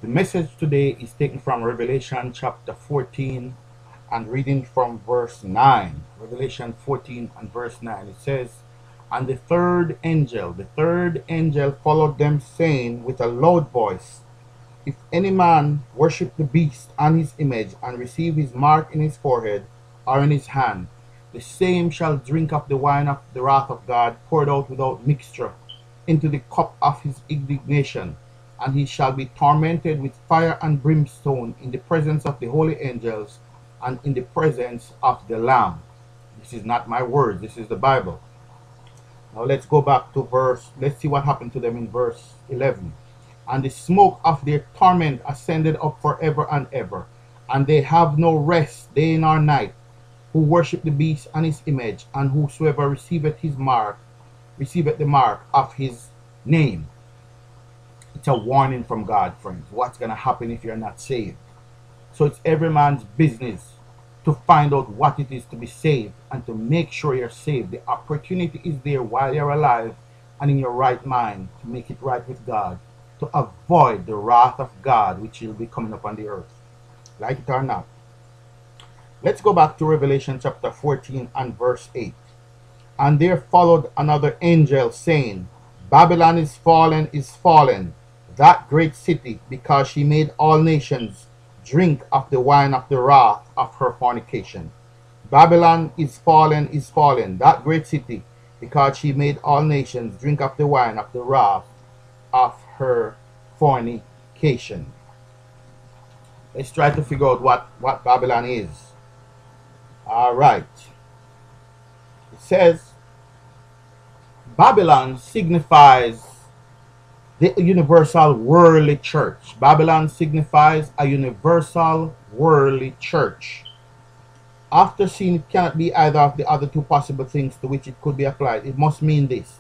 The message today is taken from Revelation chapter 14 and reading from verse 9. Revelation 14 and verse 9. It says, "And the third angel followed them, saying with a loud voice, If any man worship the beast and his image, and receive his mark in his forehead or in his hand, the same shall drink of the wine of the wrath of God, poured out without mixture into the cup of his indignation, and he shall be tormented with fire and brimstone in the presence of the holy angels and in the presence of the Lamb." This is not my word, this is the Bible. Now let's go back to let's see what happened to them in verse 11. "And the smoke of their torment ascended up forever and ever, and they have no rest day nor night, who worship the beast and his image, and whosoever receiveth the mark of his name." It's a warning from God, friends. What's going to happen if you're not saved? So it's every man's business to find out what it is to be saved and to make sure you're saved. The opportunity is there while you're alive and in your right mind to make it right with God, to avoid the wrath of God which will be coming upon the earth, like it or not. Let's go back to Revelation chapter 14 and verse 8. "And there followed another angel, saying, Babylon is fallen, that great city, because she made all nations drink of the wine of the wrath of her fornication." Babylon is fallen, that great city, because she made all nations drink of the wine of the wrath of her fornication. Let's try to figure out what Babylon is. All right. It says, Babylon signifies the universal worldly church. Babylon signifies a universal worldly church. After seeing it cannot be either of the other two possible things to which it could be applied, it must mean this.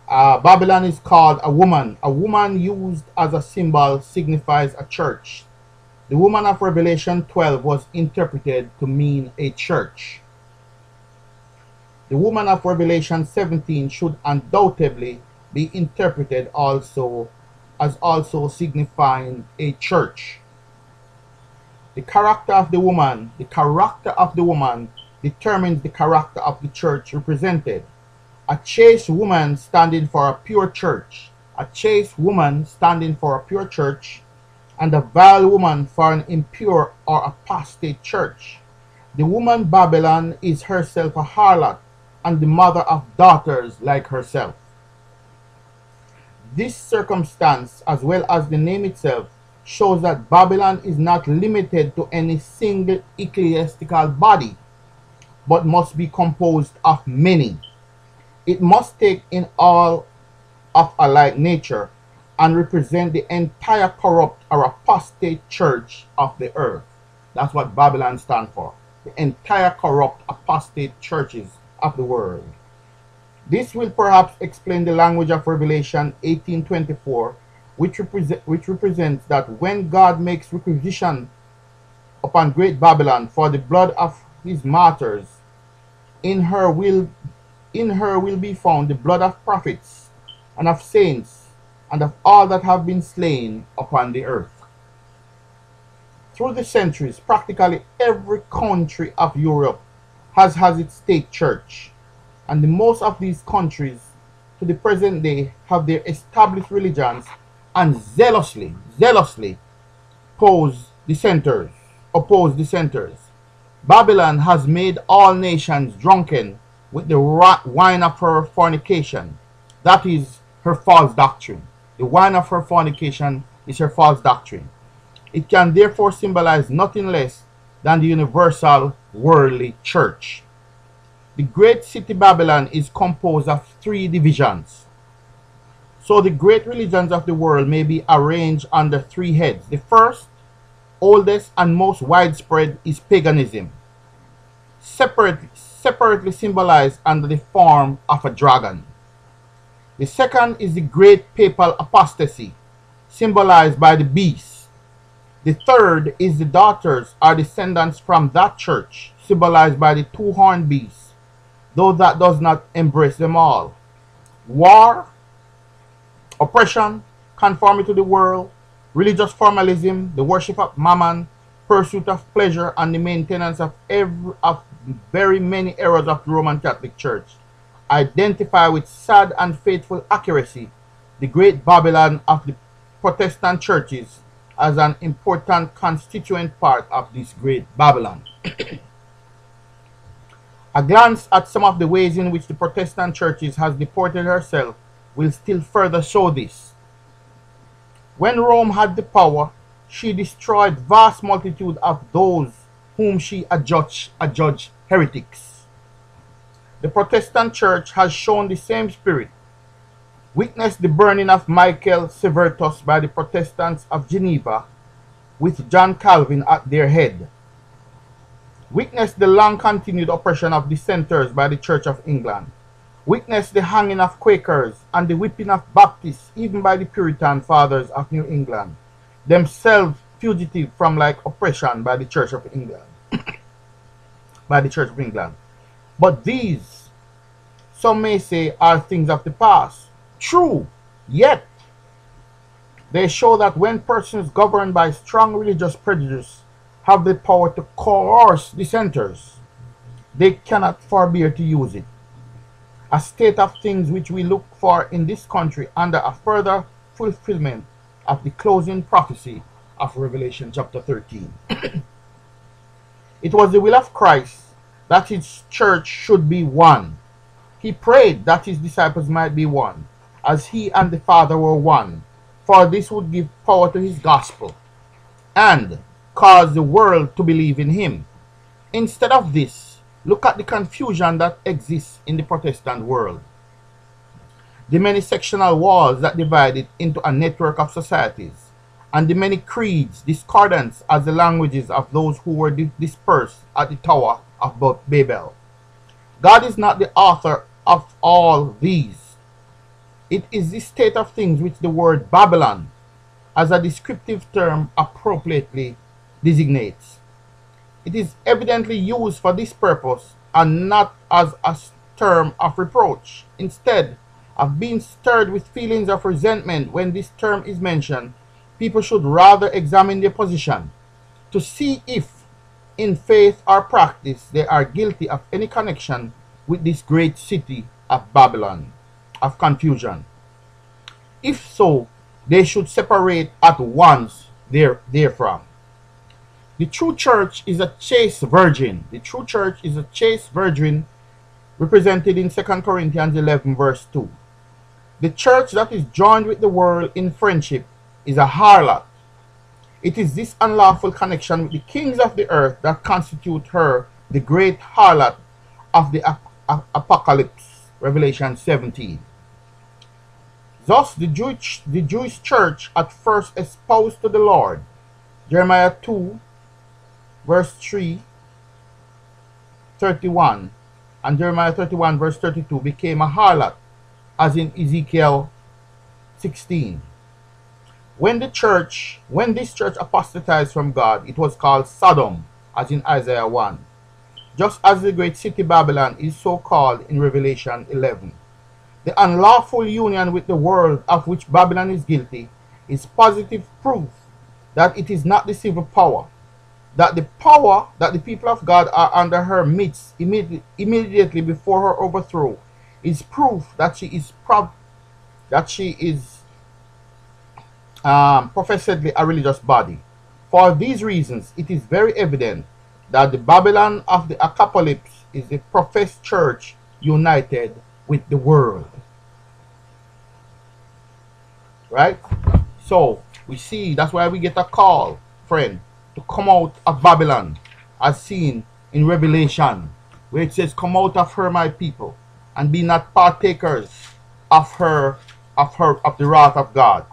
Babylon is called a woman. A woman used as a symbol signifies a church. The woman of Revelation 12 was interpreted to mean a church. The woman of Revelation 17 should undoubtedly be interpreted also signifying a church. The character of the woman determines the character of the church represented. A chaste woman standing for a pure church, and a vile woman for an impure or apostate church. The woman Babylon is herself a harlot and the mother of daughters like herself. This circumstance, as well as the name itself, shows that Babylon is not limited to any single ecclesiastical body, but must be composed of many. It must take in all of a like nature and represent the entire corrupt or apostate church of the earth. That's what Babylon stands for. The entire corrupt apostate churches of the world. This will perhaps explain the language of Revelation 18:24, which represents that when God makes requisition upon great Babylon for the blood of his martyrs, in her will be found the blood of prophets and of saints and of all that have been slain upon the earth. Through the centuries, practically every country of Europe has its state church, and the most of these countries to the present day have their established religions and zealously oppose dissenters. Babylon has made all nations drunken with the wine of her fornication. That is her false doctrine. The wine of her fornication is her false doctrine. It can therefore symbolize nothing less than the universal worldly church. The great city Babylon is composed of 3 divisions. So the great religions of the world may be arranged under 3 heads. The first, oldest, and most widespread is paganism, separately symbolized under the form of a dragon. The second is the great papal apostasy, symbolized by the beast. The third is the daughters or descendants from that church, symbolized by the 2-horned beast, though that does not embrace them all. War, oppression, conformity to the world, religious formalism, the worship of mammon, pursuit of pleasure, and the maintenance of very many errors of the Roman Catholic Church identify with sad and faithful accuracy the great Babylon of the Protestant churches as an important constituent part of this great Babylon. A glance at some of the ways in which the Protestant churches has deported herself will still further show this. When Rome had the power, she destroyed vast multitude of those whom she adjudged heretics. The Protestant church has shown the same spirit. Witness the burning of Michael Servetus by the Protestants of Geneva, with John Calvin at their head. Witness the long-continued oppression of dissenters by the Church of England. Witness the hanging of Quakers and the whipping of Baptists, even by the Puritan fathers of New England, themselves fugitive from like oppression by the Church of England. But these, some may say, are things of the past. True, yet they show that when persons governed by strong religious prejudice have the power to coerce dissenters, they cannot forbear to use it. A state of things which we look for in this country under a further fulfillment of the closing prophecy of Revelation chapter 13. It was the will of Christ that his church should be one. He prayed that his disciples might be one, as he and the Father were one, for this would give power to his gospel and cause the world to believe in him. Instead of this, look at the confusion that exists in the Protestant world. The many sectional walls that divide it into a network of societies, and the many creeds discordant as the languages of those who were dispersed at the Tower of Babel. God is not the author of all these. It is this state of things which the word Babylon, as a descriptive term, appropriately designates. It is evidently used for this purpose and not as a term of reproach. Instead of being stirred with feelings of resentment when this term is mentioned, people should rather examine their position to see if, in faith or practice, they are guilty of any connection with this great city of Babylon, of confusion. If so, they should separate at once therefrom. The true church is a chaste virgin. The true church is a chaste virgin represented in 2 Corinthians 11 verse 2. The church that is joined with the world in friendship is a harlot. It is this unlawful connection with the kings of the earth that constitute her the great harlot of the Apocalypse, Revelation 17. Thus the Jewish church at first espoused to the Lord, Jeremiah 2 verse 3:31, and Jeremiah 31 verse 32, became a harlot, as in Ezekiel 16. When this church apostatized from God, it was called Sodom, as in Isaiah 1, just as the great city Babylon is so called in Revelation 11. The unlawful union with the world of which Babylon is guilty is positive proof that it is not the civil power, that the people of God are under her midst immediately before her overthrow is proof that she is professedly a religious body. For these reasons, it is very evident that the Babylon of the Apocalypse is the professed church united with the world. Right? So, we see, that's why we get a call, friend, to come out of Babylon, as seen in Revelation, where it says, "Come out of her, my people, and be not partakers of the wrath of God."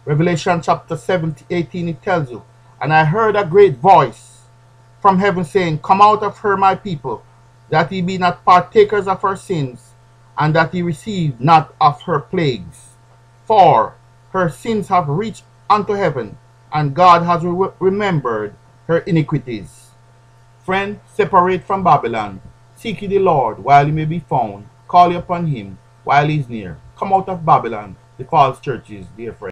Revelation chapter 18, it tells you, "And I heard a great voice from heaven saying, Come out of her, my people, that ye be not partakers of her sins, and that ye receive not of her plagues. For her sins have reached unto heaven, and God has remembered her iniquities." Friend, separate from Babylon. Seek ye the Lord while he may be found. Call ye upon him while he is near. Come out of Babylon, the false churches, dear friend.